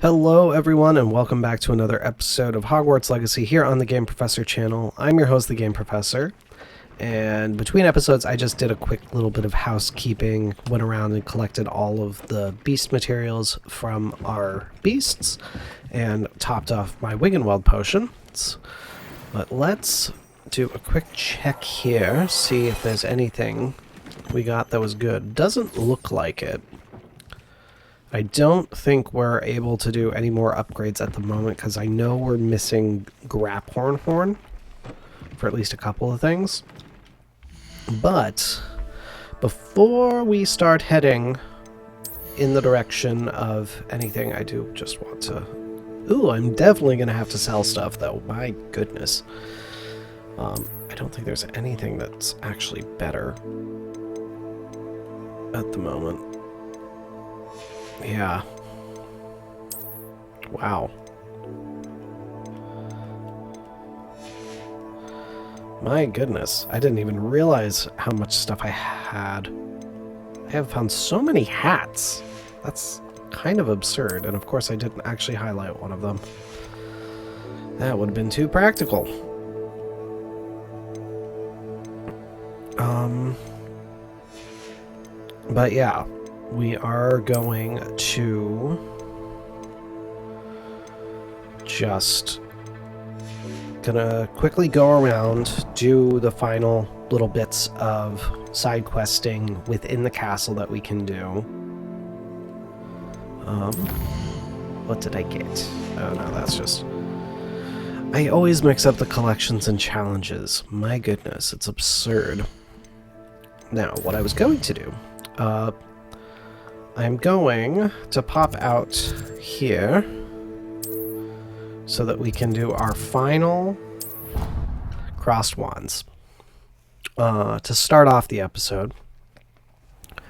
Hello everyone and welcome back to another episode of Hogwarts Legacy here on the Game Professor channel. I'm your host, the Game Professor, and between episodes I just did a quick little bit of housekeeping, went around and collected all of the beast materials from our beasts, and topped off my Wiggenweld potions. But let's do a quick check here, see if there's anything we got that was good. Doesn't look like it. I don't think we're able to do any more upgrades at the moment because I know we're missing Graphorn Horn for at least a couple of things. But before we start heading in the direction of anything, I do just want to... Ooh, I'm definitely going to have to sell stuff though. My goodness. I don't think there's anything that's actually better at the moment. Yeah. Wow. My goodness. I didn't even realize how much stuff I had. I have found so many hats. That's kind of absurd. And of course I didn't actually highlight one of them. That would have been too practical. But yeah. We are going to just gonna quickly go around, do the final little bits of side questing within the castle that we can do. What did I get? Oh no, that's just... I always mix up the collections and challenges. My goodness, it's absurd. Now, what I was going to do, I'm going to pop out here so that we can do our final crossed wands to start off the episode.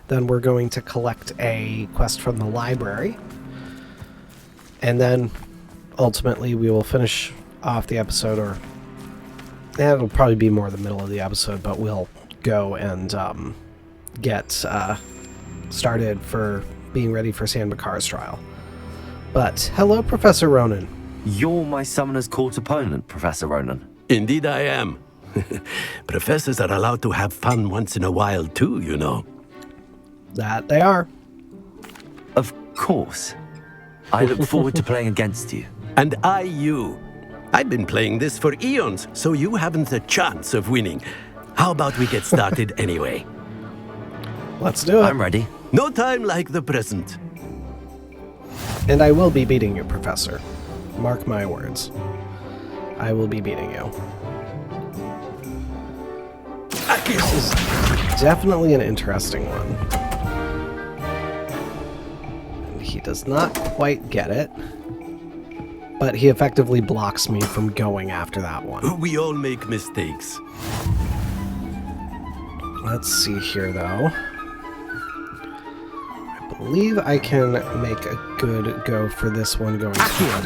Then we're going to collect a quest from the library, and then ultimately we will finish off the episode, or it'll probably be more the middle of the episode, but we'll go and get started for being ready for Bakar's trial. But hello, Professor Ronan. You're my summoner's court opponent, Professor Ronan. Indeed I am. Professors are allowed to have fun once in a while too, you know. That they are. Of course. I look forward to playing against you. And I you. I've been playing this for eons, so you haven't a chance of winning. How about we get started anyway? Let's do it. I'm ready. No time like the present. And I will be beating you, Professor. Mark my words. I will be beating you. This is definitely an interesting one. And he does not quite get it, but he effectively blocks me from going after that one. We all make mistakes. Let's see here, though. I believe I can make a good go for this one going here.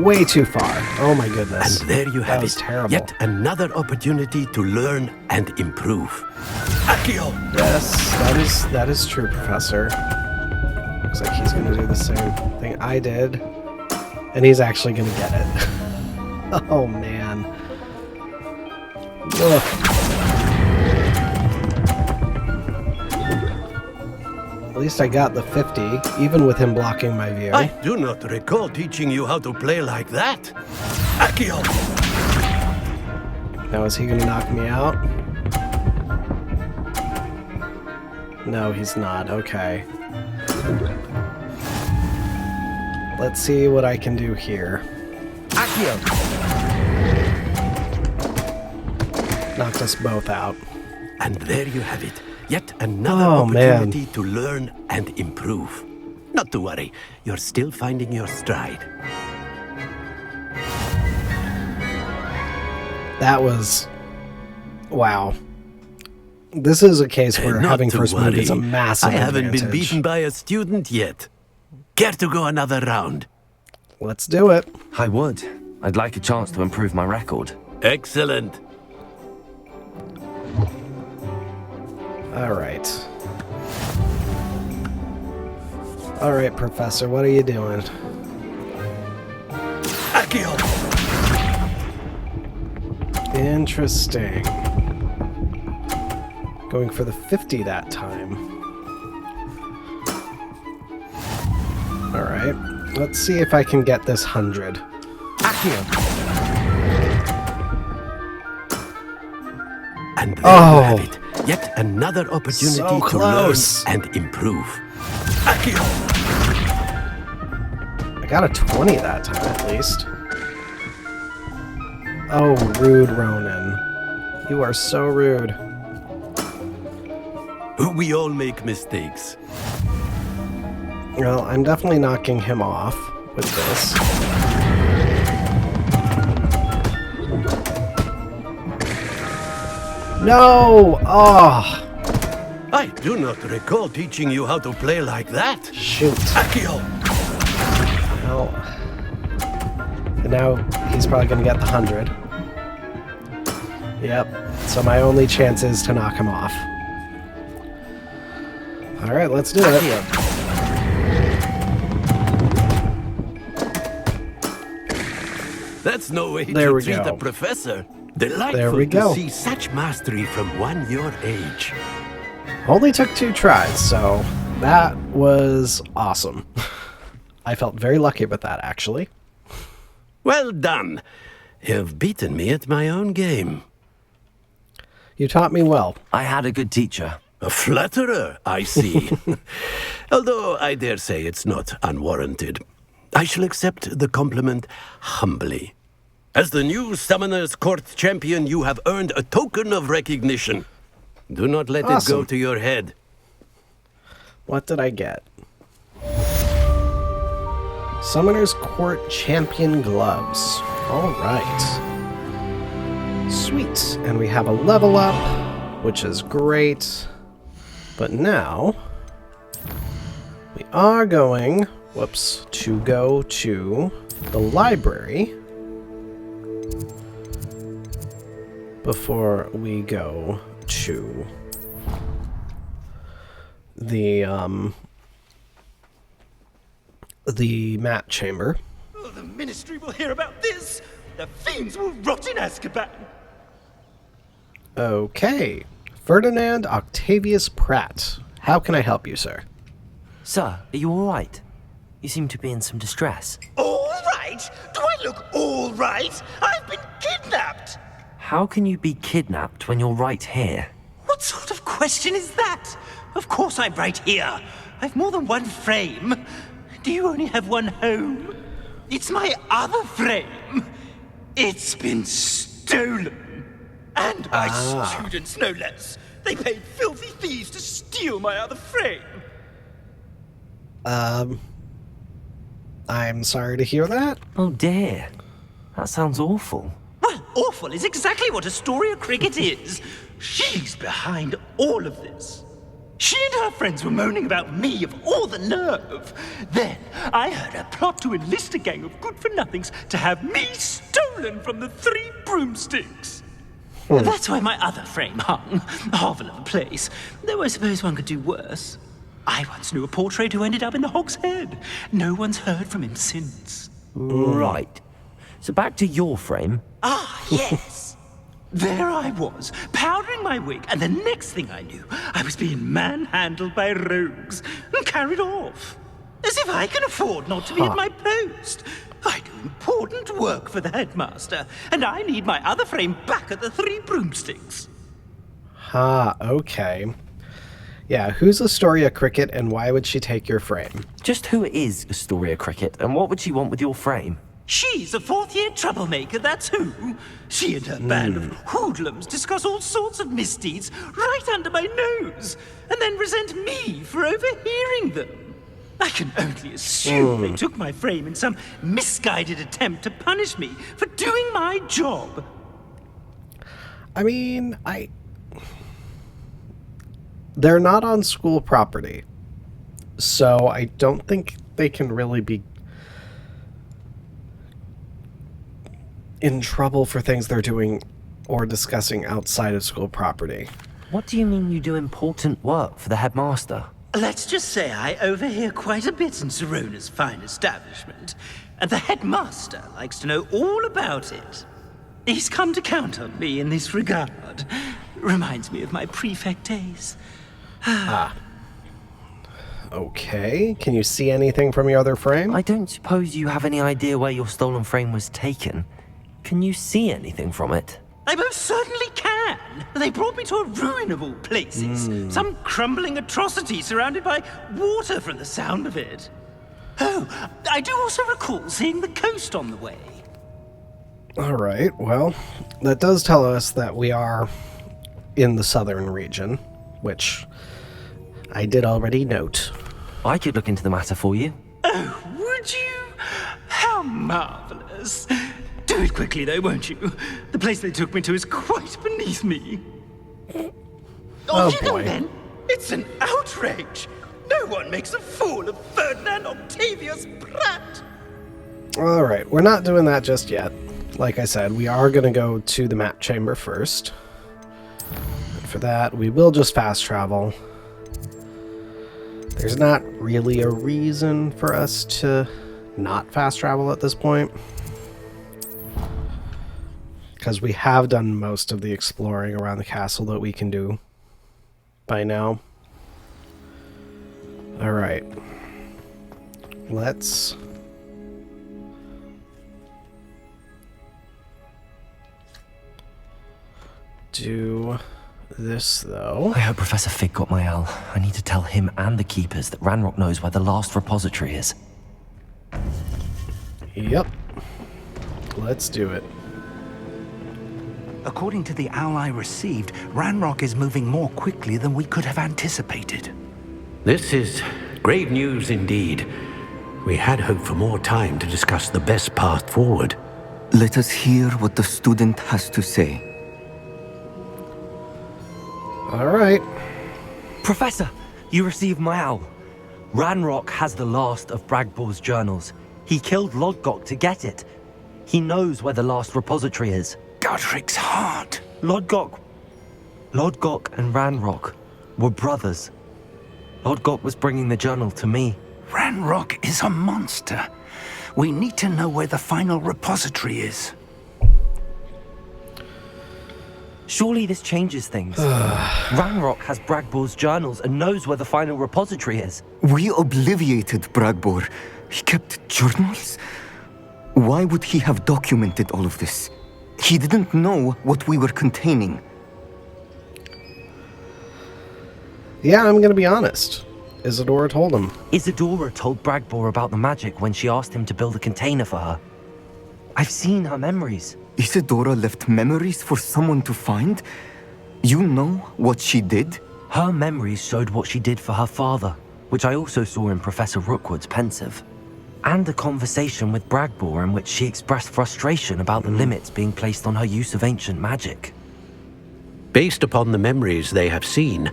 Way too far. Oh my goodness. And there you have that was it. Terrible. Yet another opportunity to learn and improve. Accio! Yes, that is true, Professor. Looks like he's going to do the same thing I did. And he's actually going to get it. Oh man. Ugh. At least I got the 50, even with him blocking my view. I do not recall teaching you how to play like that. Accio! Now is he going to knock me out? No, he's not. Okay. Let's see what I can do here. Accio! Knocked us both out. And there you have it. Yet another opportunity to learn and improve. Not to worry, you're still finding your stride. That was... Wow. This is a case where having first move is a massive advantage. I haven't been beaten by a student yet. Care to go another round? Let's do it. I would. I'd like a chance to improve my record. Excellent. All right. All right, Professor, what are you doing? Accio! Interesting. Going for the 50 that time. All right, let's see if I can get this 100. Accio! And there you have it. Yet another opportunity So to learn close. and improve. Accio! I got a 20 that time, at least. Oh, rude, Ronan. You are so rude. We all make mistakes. Well, I'm definitely knocking him off with this. No! Oh! I do not recall teaching you how to play like that. Shoot. Accio! Well, and now he's probably going to get the 100. Yep. So my only chance is to knock him off. All right, let's do it. That's no way There to we treat go. a professor. Delightful There we go. to see such mastery from one your age. Only took 2 tries, so that was awesome. I felt very lucky with that, actually. Well done. You've beaten me at my own game. You taught me well. I had a good teacher. A flatterer, I see. Although I dare say it's not unwarranted. I shall accept the compliment humbly. As the new Summoner's Court champion, you have earned a token of recognition. Do not let it go Awesome. to your head. What did I get? Summoner's Court Champion Gloves. All right. Sweet. And we have a level up, which is great. But now, we are going, to go to the library before we go to the map chamber. Oh, the ministry will hear about this. The fiends will rot in Azkaban. Okay. Ferdinand Octavius Pratt. How can I help you, sir? Sir, are you all right? You seem to be in some distress. All right? Do I look all right? I've been kidnapped. How can you be kidnapped when you're right here? What sort of question is that? Of course I'm right here. I've more than one frame. Do you only have one home? It's my other frame. It's been stolen. And my students, no less. They paid filthy thieves to steal my other frame. I'm sorry to hear that. Oh dear. That sounds awful. Well, awful is exactly what Astoria Cricket is. She's behind all of this. She and her friends were moaning about me of all the nerve. Then I heard her plot to enlist a gang of good-for-nothings to have me stolen from the 3 broomsticks. That's why my other frame hung. Hovel of a place. Though I suppose one could do worse. I once knew a portrait who ended up in the Hog's Head. No one's heard from him since. Right. So back to your frame. Ah, yes. There I was, powdering my wig, and the next thing I knew, I was being manhandled by rogues and carried off. As if I can afford not to be at my post. I do important work for the headmaster, and I need my other frame back at the 3 broomsticks. Okay. Yeah, who's Astoria Cricket and why would she take your frame? Just who is Astoria Cricket, and what would she want with your frame? She's a 4th-year troublemaker, that's who. She and her band of hoodlums discuss all sorts of misdeeds right under my nose, and then resent me for overhearing them. I can only assume they took my frame in some misguided attempt to punish me for doing my job. I mean, they're not on school property, so I don't think they can really be in trouble for things they're doing or discussing outside of school property. What do you mean you do important work for the headmaster? Let's just say I overhear quite a bit in Serona's fine establishment, and the headmaster likes to know all about it. He's come to count on me in this regard. Reminds me of my prefect days. Okay. Can you see anything from your other frame? I don't suppose you have any idea where your stolen frame was taken. Can you see anything from it? I most certainly can. They brought me to a ruin of all places. Some crumbling atrocity surrounded by water from the sound of it. Oh, I do also recall seeing the coast on the way. All right. Well, that does tell us that we are in the southern region, which I did already note. I could look into the matter for you. Oh, would you? How marvelous. Do it quickly, though, won't you? The place they took me to is quite beneath me. Oh, you know, boy. then, it's an outrage. No one makes a fool of Ferdinand Octavius Pratt. All right. We're not doing that just yet. Like I said, we are going to go to the map chamber first. And for that, we will just fast travel. There's not really a reason for us to not fast travel at this point, because we have done most of the exploring around the castle that we can do by now. All right. Let's do this, though. I hope Professor Fig got my owl. I need to tell him and the keepers that Ranrock knows where the last repository is. Yep. Let's do it. According to the owl I received, Ranrock is moving more quickly than we could have anticipated. This is grave news indeed. We had hoped for more time to discuss the best path forward. Let us hear what the student has to say. All right. Professor, you received my owl. Ranrock has the last of Bragbor's journals. He killed Lodgok to get it. He knows where the last repository is. Godric's heart. Lodgok and Ranrock were brothers. Lodgok was bringing the journal to me. Ranrock is a monster. We need to know where the final repository is. Surely this changes things. Ranrock has Bragbor's journals and knows where the final repository is. We obliviated Bragbor. He kept journals? Why would he have documented all of this? He didn't know what we were containing. Yeah, I'm going to be honest. Isadora told him. Isadora told Bragbor about the magic when she asked him to build a container for her. I've seen her memories. Isadora left memories for someone to find? You know what she did? Her memories showed what she did for her father, which I also saw in Professor Rookwood's pensive. And a conversation with Bragbor in which she expressed frustration about the limits being placed on her use of ancient magic. Based upon the memories they have seen,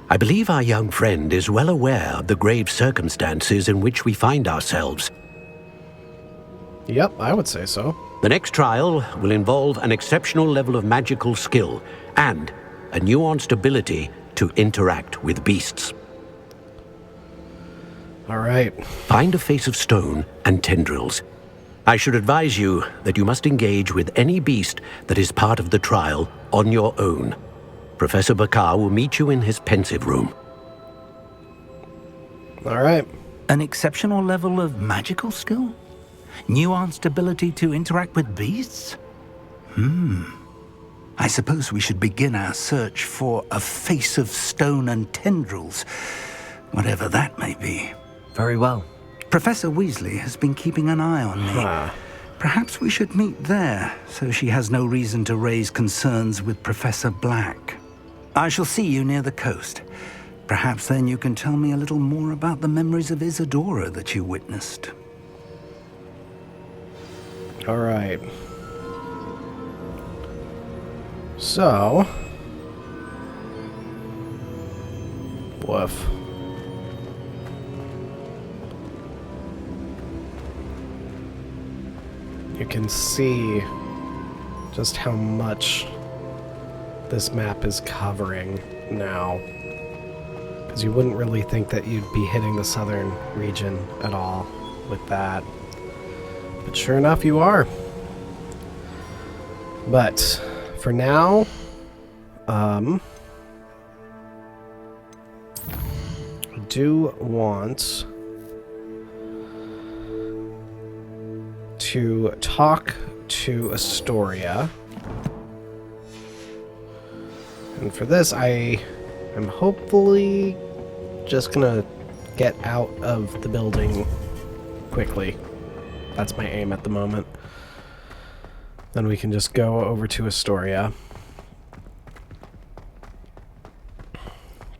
I believe our young friend is well aware of the grave circumstances in which we find ourselves. Yep, I would say so. The next trial will involve an exceptional level of magical skill and a nuanced ability to interact with beasts. All right. Find a face of stone and tendrils. I should advise you that you must engage with any beast that is part of the trial on your own. Professor Bakar will meet you in his pensive room. All right. An exceptional level of magical skill? Nuanced ability to interact with beasts? I suppose we should begin our search for a face of stone and tendrils, whatever that may be. Very well. Professor Weasley has been keeping an eye on me. Perhaps we should meet there, so she has no reason to raise concerns with Professor Black. I shall see you near the coast. Perhaps then you can tell me a little more about the memories of Isadora that you witnessed. All right. So, woof. You can see just how much this map is covering now. Because you wouldn't really think that you'd be hitting the southern region at all with that. But sure enough, you are. But for now, I do want to talk to Astoria. And for this, I am hopefully just gonna get out of the building quickly. That's my aim at the moment. Then we can just go over to Astoria.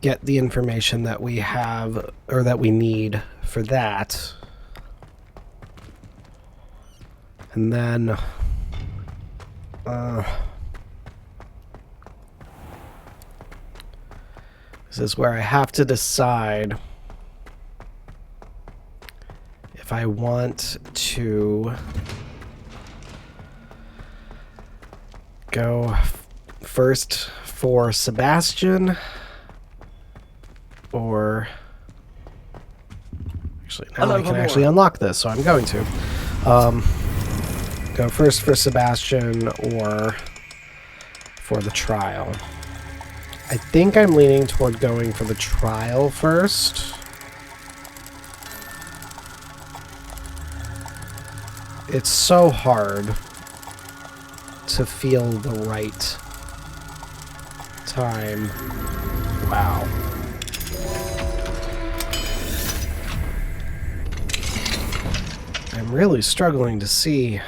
Get the information that we have, or that we need for that. And then... this is where I have to decide if I want to go first for Sebastian, or actually now I can actually unlock this, so I'm going to go first for Sebastian or for the trial. I think I'm leaning toward going for the trial first. It's so hard to feel the right time. Wow. I'm really struggling to see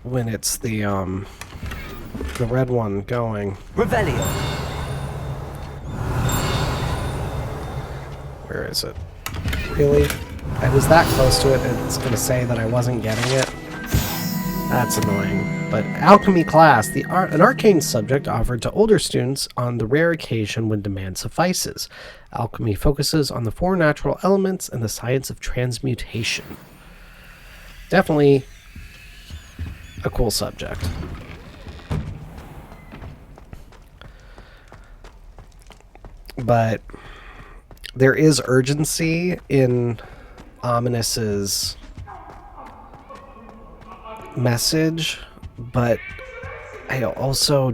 when it's the red one going. Revelio. Where is it? Really? I was that close to it, and it's going to say that I wasn't getting it. That's annoying. But alchemy class, an arcane subject offered to older students on the rare occasion when demand suffices. Alchemy focuses on the 4 natural elements and the science of transmutation. Definitely a cool subject. But there is urgency in Ominous's message, but I also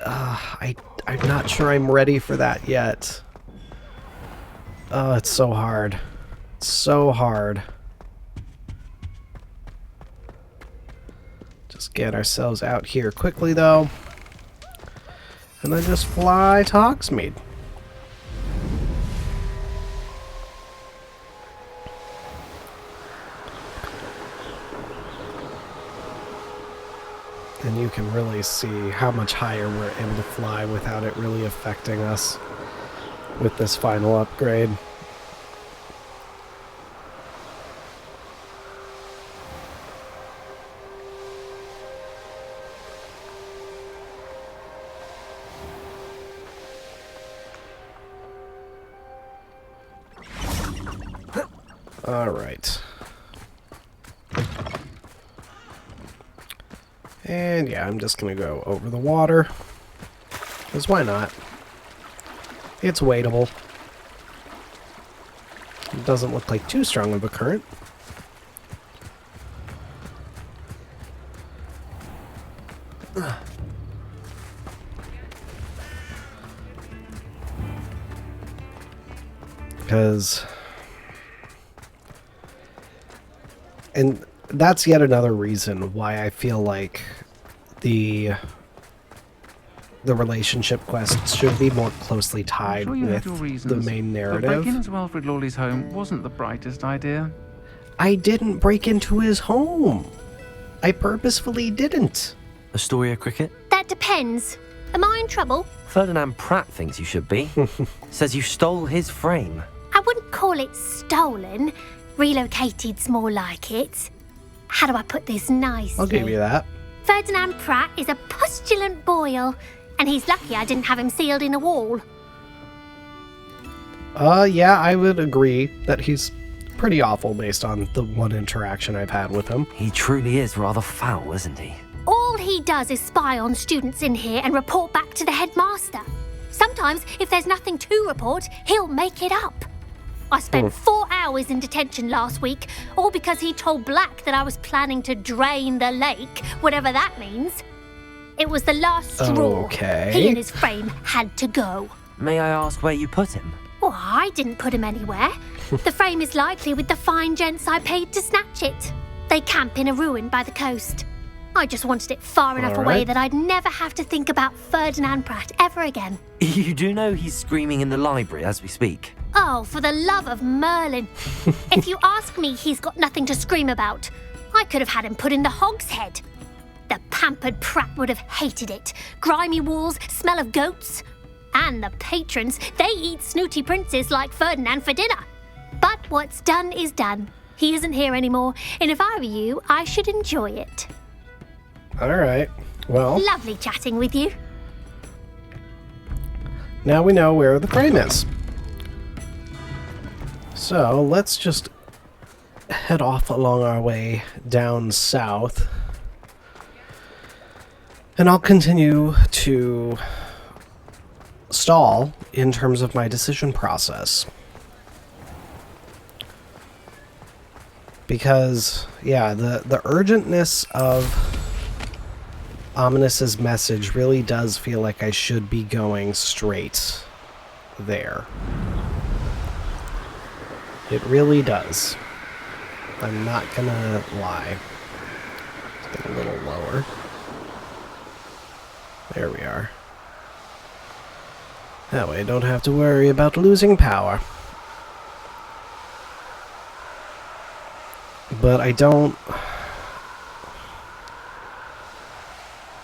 I'm not sure I'm ready for that yet. Oh, it's so hard. It's so hard. Just get ourselves out here quickly, though. And then just fly to Hogsmeade. And you can really see how much higher we're able to fly without it really affecting us with this final upgrade. All right. And yeah, I'm just going to go over the water. Because why not? It's wadeable. It doesn't look like too strong of a current. Because... and that's yet another reason why I feel like the relationship quests should be more closely tied with the main narrative. But breaking into Wilfred Lawley's home wasn't the brightest idea. I didn't break into his home. I purposefully didn't. Astoria Cricket? That depends. Am I in trouble? Ferdinand Pratt thinks you should be. Says you stole his frame. I wouldn't call it stolen. Relocated's more like it. How do I put this nicely? I'll give you that. Ferdinand Pratt is a pustulant boil, and he's lucky I didn't have him sealed in a wall. Yeah, I would agree that he's pretty awful based on the one interaction I've had with him. He truly is rather foul, isn't he? All he does is spy on students in here and report back to the headmaster. Sometimes, if there's nothing to report, he'll make it up. I spent 4 hours in detention last week, all because he told Black that I was planning to drain the lake, whatever that means. It was the last straw. Okay. He and his frame had to go. May I ask where you put him? Oh, I didn't put him anywhere. The frame is likely with the fine gents I paid to snatch it. They camp in a ruin by the coast. I just wanted it far enough away that I'd never have to think about Ferdinand Pratt ever again. You do know he's screaming in the library as we speak. Oh, for the love of Merlin. If you ask me, he's got nothing to scream about. I could have had him put in the hogshead. The pampered Pratt would have hated it. Grimy walls, smell of goats. And the patrons, they eat snooty princes like Ferdinand for dinner. But what's done is done. He isn't here anymore, and if I were you, I should enjoy it. All right. Well, Lovely chatting with you. now we know where the frame is. So let's just head off along our way down south. And I'll continue to stall in terms of my decision process. Because, yeah, the urgentness of Ominous's message really does feel like I should be going straight there. It really does. I'm not gonna lie. Let's get a little lower. There we are. That way I don't have to worry about losing power. But I don't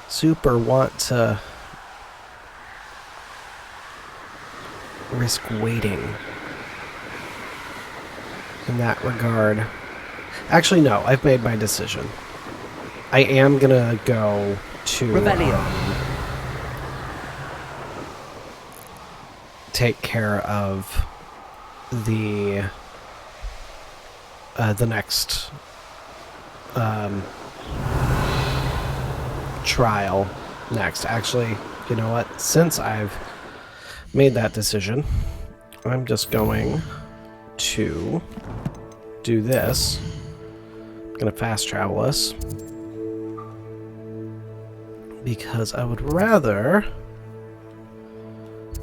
super want to risk waiting in that regard. Actually, no, I've made my decision. I am gonna go to take care of the next trial next. Actually, you know what? Since I've made that decision, I'm just going to do this. I'm going to fast travel us because I would rather...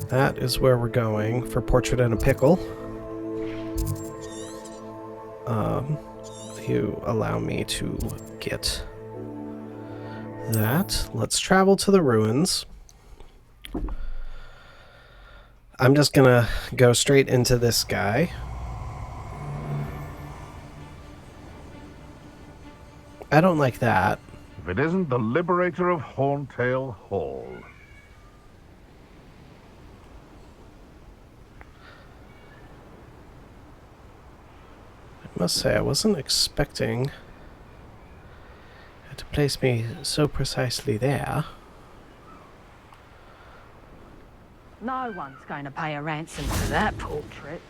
That is where we're going for Portrait and a Pickle. You allow me to get that. Let's travel to the ruins. I'm just gonna go straight into this guy. I don't like that. If it isn't the liberator of Horntail Hall. I must say, I wasn't expecting it to place me so precisely there. No one's going to pay a ransom for that portrait.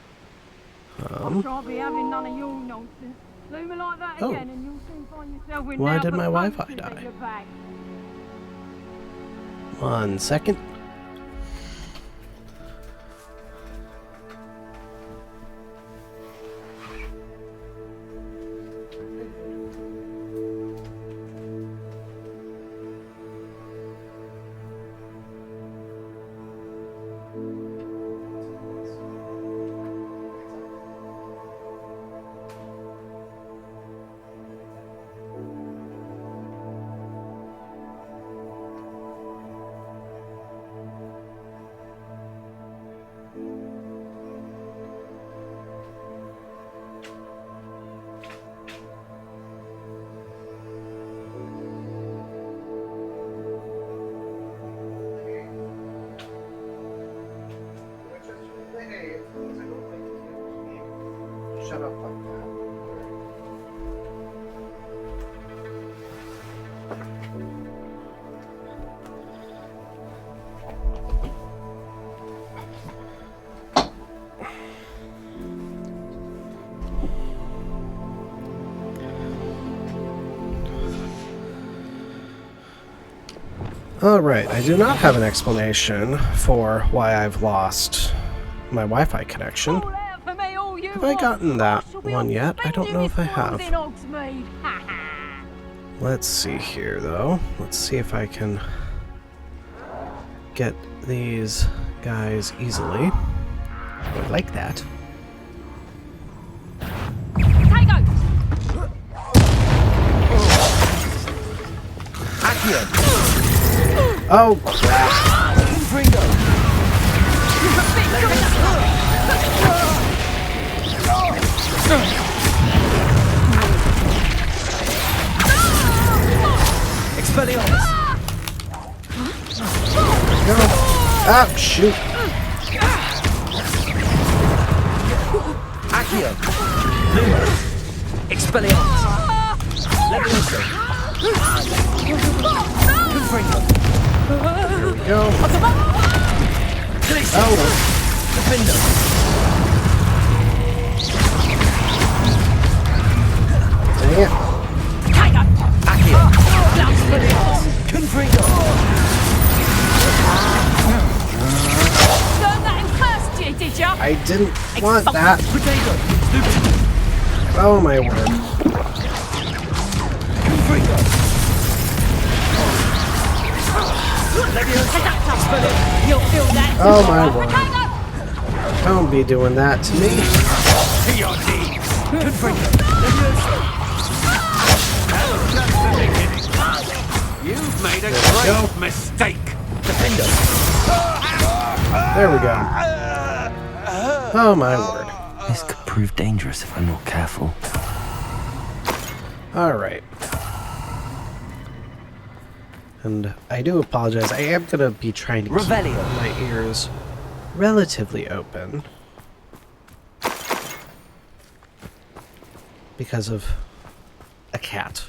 I shan't be having none of your nonsense. Do me like that again and you'll soon find yourself with Why did my Wi-Fi die? 1 second. Shut up like that. Alright, I do not have an explanation for why I've lost my Wi-Fi connection. Have I gotten that one yet? I don't know if I have. Let's see here, though. Let's see if I can get these guys easily. I like that. Oh, crap. Expelliarmus! Ah, shoot. Accio! Lumos! Expelliarmus! Levioso! Confringo! Here we go. Glacier! Oh, Defender! dang it. Accio! Confringo! Learn that in first year, did ya? I didn't want that. Oh, my word. Confringo! Oh, my word. Don't be doing that to me. To your knees. Confringo! You've made a great mistake. Defender! There we go. Oh, my word. This could prove dangerous if I'm not careful. Alright. And I do apologize. I am going to be trying to keep my ears relatively open. Because of a cat.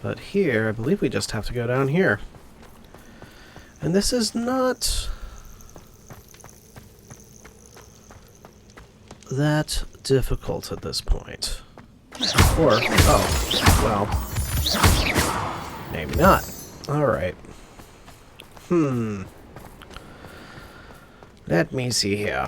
But here, I believe we just have to go down here. And this is not that difficult at this point. Or, oh, well, maybe not. Alright. Let me see here.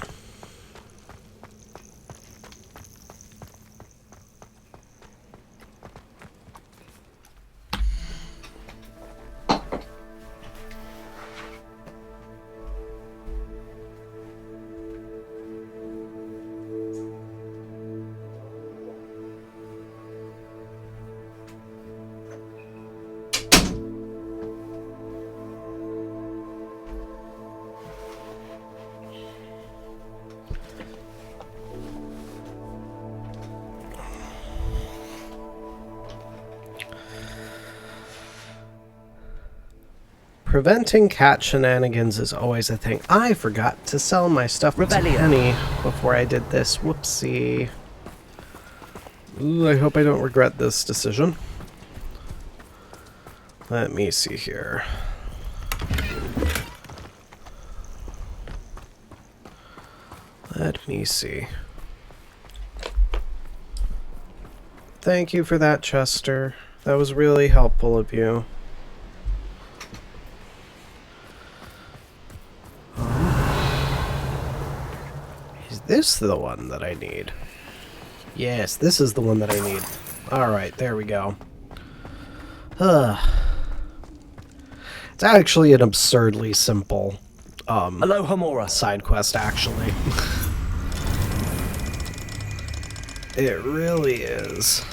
Preventing cat shenanigans is always a thing. I forgot to sell my stuff to Penny before I did this. Whoopsie. Ooh, I hope I don't regret this decision. Let me see here. Let me see. Thank you for that, Chester. That was really helpful of you. Is this the one that I need? Yes, this is the one that I need. Alright, there we go. It's actually an absurdly simple Alohomora side quest, actually. It really is.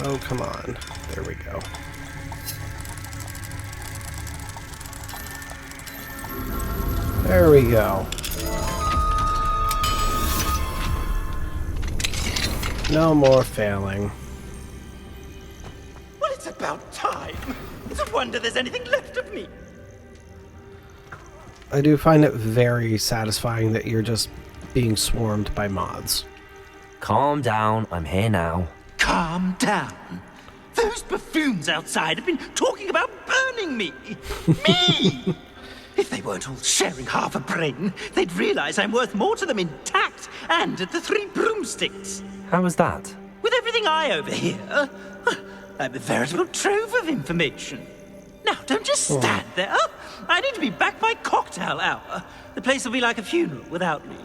Oh, come on. There we go. There we go. No more failing. Well, it's about time. It's a wonder there's anything left of me. I do find it very satisfying that you're just being swarmed by moths. Calm down, I'm here now. Calm down. Those buffoons outside have been talking about burning me. Me! If they weren't all sharing half a brain, they'd realize I'm worth more to them intact and at the 3 broomsticks. How was that? With everything I overhear, I'm a veritable trove of information. Now, don't just stand there. I need to be back by cocktail hour. The place will be like a funeral without me.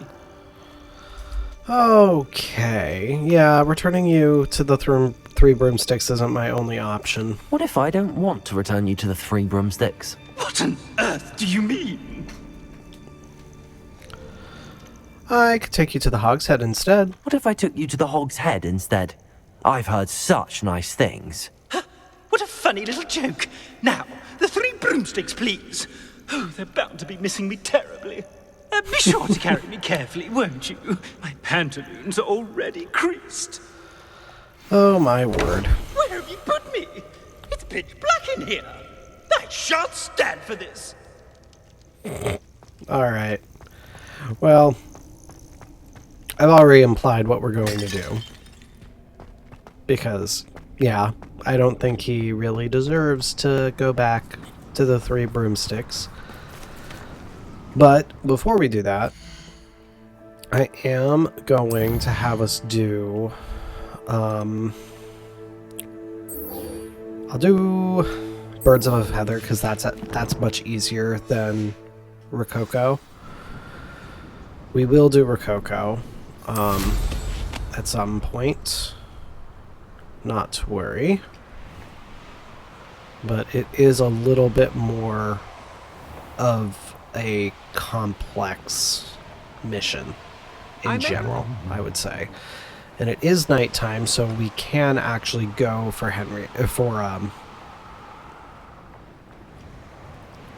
Okay. Yeah, returning you to the three broomsticks isn't my only option. What if I don't want to return you to the 3 broomsticks? What on earth do you mean? I could take you to the Hog's Head instead. What if I took you to the Hog's Head instead? I've heard such nice things. What a funny little joke. Now, the 3 broomsticks, please. Oh, they're bound to be missing me terribly. Be sure to carry me carefully, won't you? My pantaloons are already creased. Oh, my word. Where have you put me? It's pitch black in here. I shan't stand for this. All right. Well, I've already implied what we're going to do. Because, yeah, I don't think he really deserves to go back to the 3 broomsticks. But before we do that, I am going to have us do... I'll do Birds of a Feather, because that's much easier than Rococo. We will do Rococo at some point. Not to worry. But it is a little bit more of a complex mission in general, I would say. And it is nighttime, so we can actually go for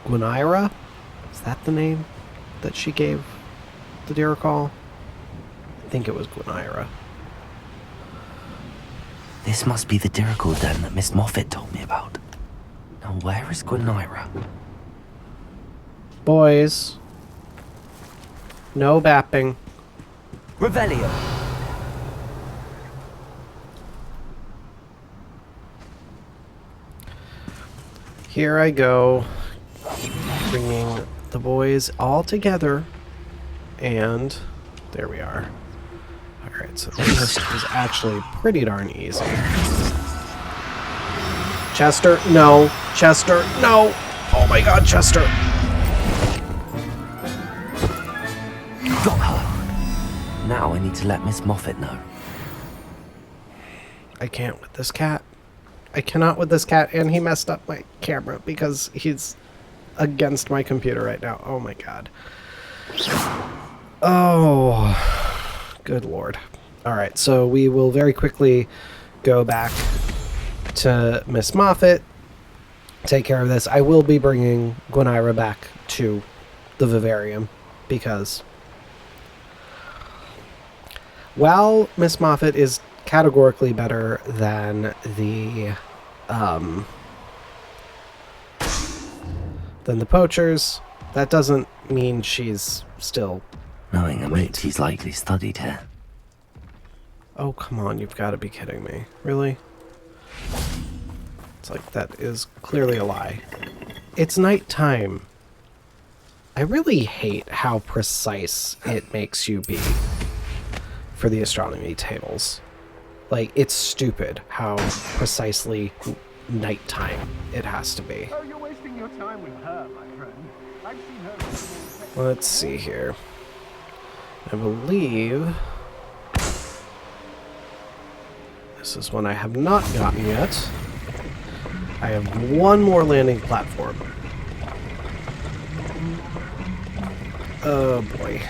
Gwyneira? Is that the name that she gave the diricawl? I think it was Gwyneira. This must be the diricawl den that Miss Moffat told me about. Now where is Gwyneira? Boys. No bapping. Revelio! Here I go, bringing the boys all together, and there we are. Alright, so this is actually pretty darn easy. Chester, no! Chester, no! Oh my god, Chester! Got her! Now I need to let Miss Moffat know. I can't with this cat. I cannot with this cat, and he messed up my camera because he's against my computer right now. Oh my god. Oh, good lord. Alright, so we will very quickly go back to Miss Moffat, take care of this. I will be bringing Gwyneira back to the vivarium because while Miss Moffat is categorically better than the poachers, that doesn't mean she's still knowing a mate he's likely studied here. Oh, come on, you've got to be kidding me. Really? It's like, that is clearly a lie. It's nighttime. I really hate how precise it makes you be for the astronomy tables. Like, it's stupid how precisely nighttime it has to be. Oh, you're wasting your time with her, my friend. I've seen her. Let's see here. I believe this is one I have not gotten yet. I have one more landing platform. Oh boy.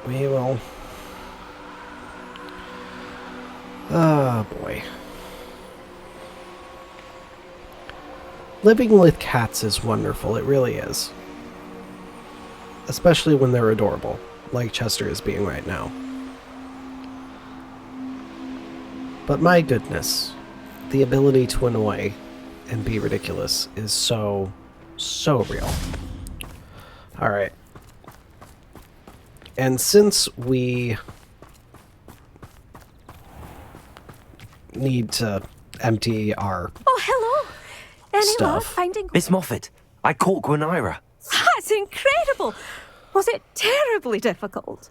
We will. Oh boy. Living with cats is wonderful, it really is. Especially when they're adorable, like Chester is being right now. But my goodness, the ability to annoy and be ridiculous is so real. Alright. And since we need to empty our stuff. Finding Miss Moffat, I caught Gwyneira. That's incredible! Was it terribly difficult?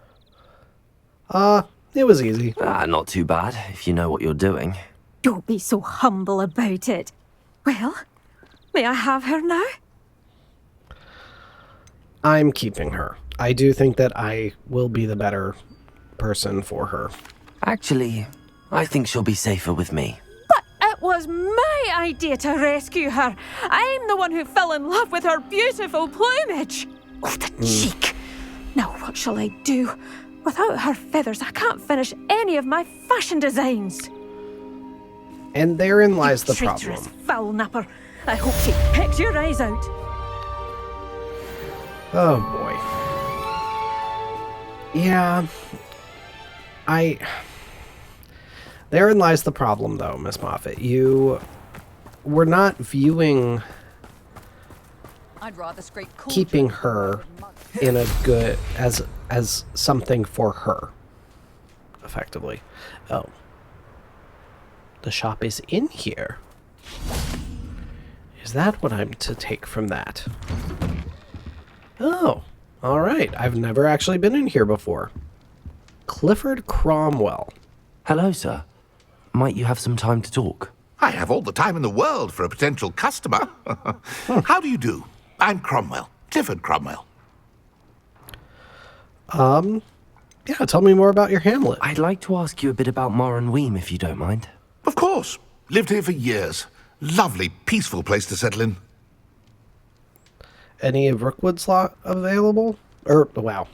It was easy. Not too bad, if you know what you're doing. Don't be so humble about it. Well, may I have her now? I'm keeping her. I do think that I will be the better person for her. Actually, I think she'll be safer with me. But it was my idea to rescue her. I'm the one who fell in love with her beautiful plumage. Oh, the cheek. Now what shall I do? Without her feathers, I can't finish any of my fashion designs. And therein lies the Traitorous problem. foul napper. I hope she picks your eyes out. Oh boy. Yeah. Therein lies the problem, though, Miss Moffat. You were not viewing I'd rather scrape keeping her in a good as something for her, effectively. Oh, the shop is in here. Is that what I'm to take from that? Oh, all right. I've never actually been in here before. Clifford Cromwell. Hello, sir. Might you have some time to talk? I have all the time in the world for a potential customer. How do you do? I'm Cromwell. Clifford Cromwell. Yeah, tell me more about your hamlet. I'd like to ask you a bit about Moran Weem, if you don't mind. Of course. Lived here for years. Lovely, peaceful place to settle in. Any of Rookwood's lot available? Wow.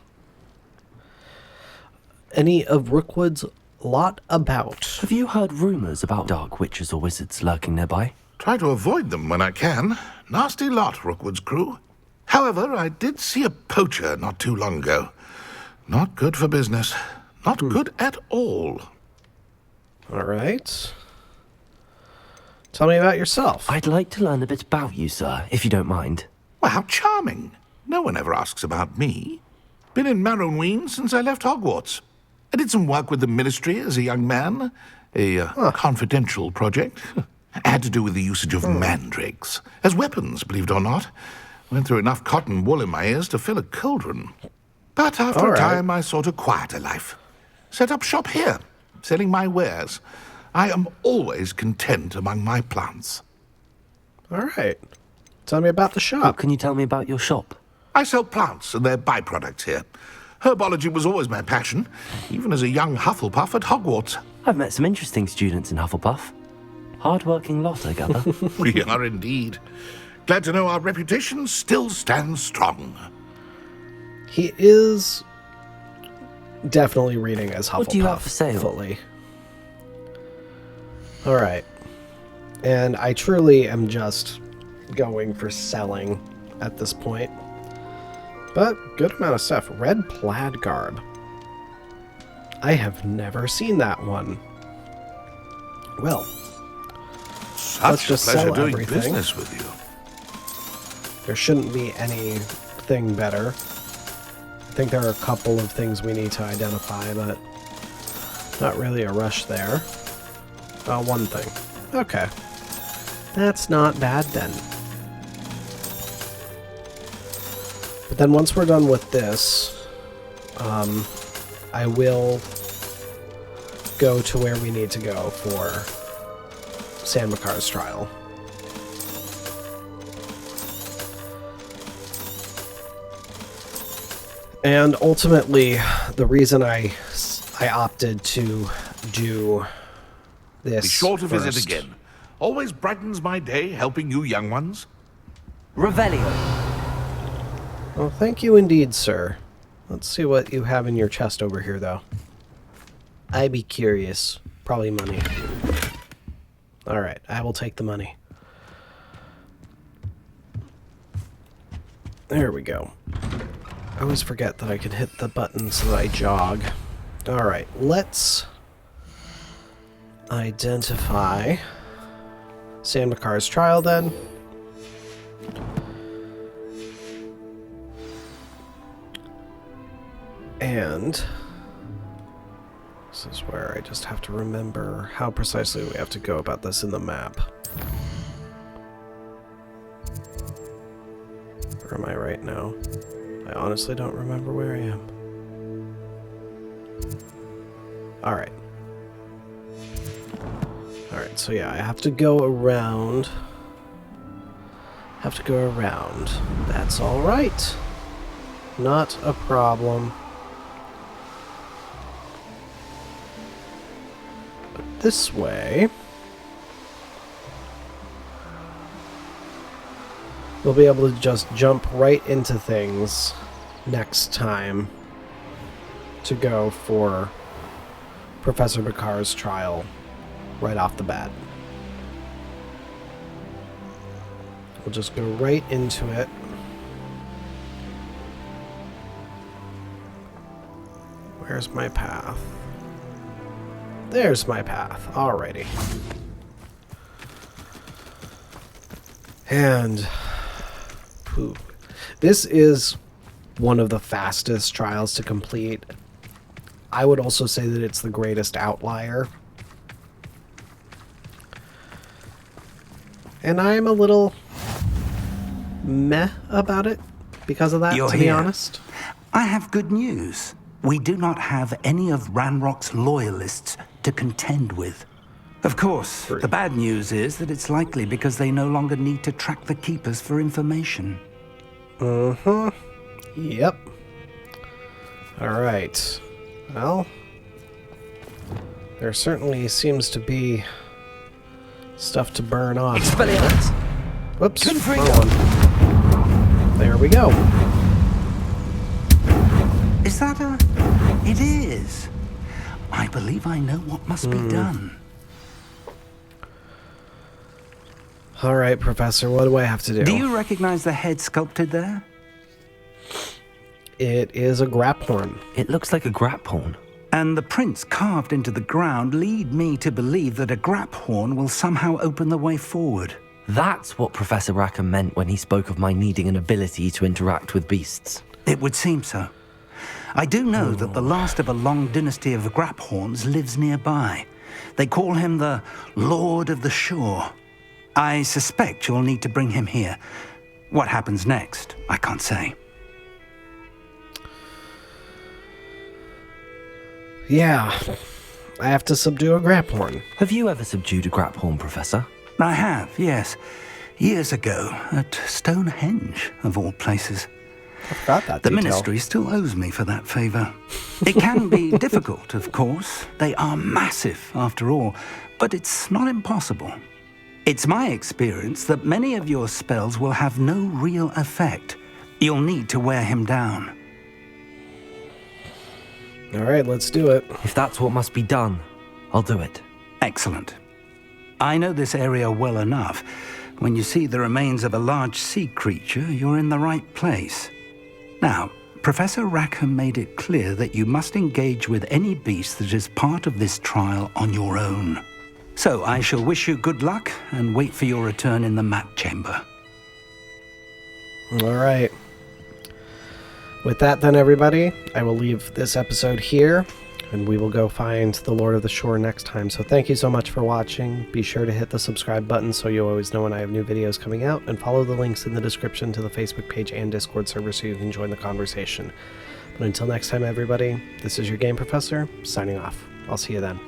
Any of Rookwood's lot about? Have you heard rumours about dark witches or wizards lurking nearby? Try to avoid them when I can. Nasty lot, Rookwood's crew. However, I did see a poacher not too long ago. Not good for business. Not good at all. All right. Tell me about yourself. I'd like to learn a bit about you, sir, if you don't mind. Well, how charming. No one ever asks about me. Been in Marrowween since I left Hogwarts. I did some work with the Ministry as a young man. A confidential project. Had to do with the usage of mandrakes. As weapons, believe it or not. Went through enough cotton wool in my ears to fill a cauldron. But after a time, I sought a quieter life. Set up shop here, selling my wares. I am always content among my plants. All right. Tell me about the shop. What can you tell me about your shop? I sell plants and their byproducts here. Herbology was always my passion, even as a young Hufflepuff at Hogwarts. I've met some interesting students in Hufflepuff. Hard-working lot, I gather. We are indeed. Glad to know our reputation still stands strong. He is definitely reading as Hufflepuff. What do you have for sale? Fully. All right. And I truly am just going for selling at this point. But good amount of stuff. Red plaid garb. I have never seen that one. Well, let's just pleasure sell doing everything. business with you. There shouldn't be anything better. I think there are a couple of things we need to identify, but not really a rush there. One thing. Okay. That's not bad then. But then once we're done with this, I will go to where we need to go for Sam Bakar's trial. And ultimately, the reason I opted to do this Be sure to first. visit again. Always brightens my day helping you young ones. Revelio. Well, thank you indeed, sir. Let's see what you have in your chest over here, though. I'd be curious. Probably money. Alright, I will take the money. There we go. I always forget that I can hit the button so that I jog. Alright, let's identify Sam Bakar's trial then. And this is where I just have to remember how precisely we have to go about this in the map. Where am I right now? I honestly don't remember where I am. Alright. Alright, so yeah, I have to go around. That's alright. Not a problem. But this way, we'll be able to just jump right into things next time to go for Professor Bakar's trial right off the bat. We'll just go right into it. Where's my path? There's my path. Alrighty. And poop. This is one of the fastest trials to complete. I would also say that it's the greatest outlier. And I'm a little meh about it because of that, to be honest. I have good news. We do not have any of Ranrock's loyalists to contend with. Of course, the bad news is that it's likely because they no longer need to track the Keepers for information. Yep. Alright. Well, there certainly seems to be stuff to burn off. Expelliarmus! Whoops, wrong one. There we go. Is that a... It is. I believe I know what must be done. Alright, Professor, what do I have to do? Do you recognize the head sculpted there? It is a graphorn. It looks like a graphorn. And the prints carved into the ground lead me to believe that a graphorn will somehow open the way forward. That's what Professor Rackham meant when he spoke of my needing an ability to interact with beasts. It would seem so. I do know that the last of a long dynasty of graphorns lives nearby. They call him the Lord of the Shore. I suspect you'll need to bring him here. What happens next, I can't say. Yeah, I have to subdue a graphorn. Have you ever subdued a graphorn, Professor? I have, yes. Years ago, at Stonehenge, of all places. I forgot that The detail. Ministry still owes me for that favor. It can be difficult, of course. They are massive, after all, but it's not impossible. It's my experience that many of your spells will have no real effect. You'll need to wear him down. Alright, let's do it. If that's what must be done, I'll do it. Excellent. I know this area well enough. When you see the remains of a large sea creature, you're in the right place. Now, Professor Rackham made it clear that you must engage with any beast that is part of this trial on your own. So I shall wish you good luck and wait for your return in the map chamber. Alright. With that then, everybody, I will leave this episode here, and we will go find the Lord of the Shore next time. So thank you so much for watching. Be sure to hit the subscribe button so you always know when I have new videos coming out, and follow the links in the description to the Facebook page and Discord server so you can join the conversation. But until next time, everybody, this is your Game Professor, signing off. I'll see you then.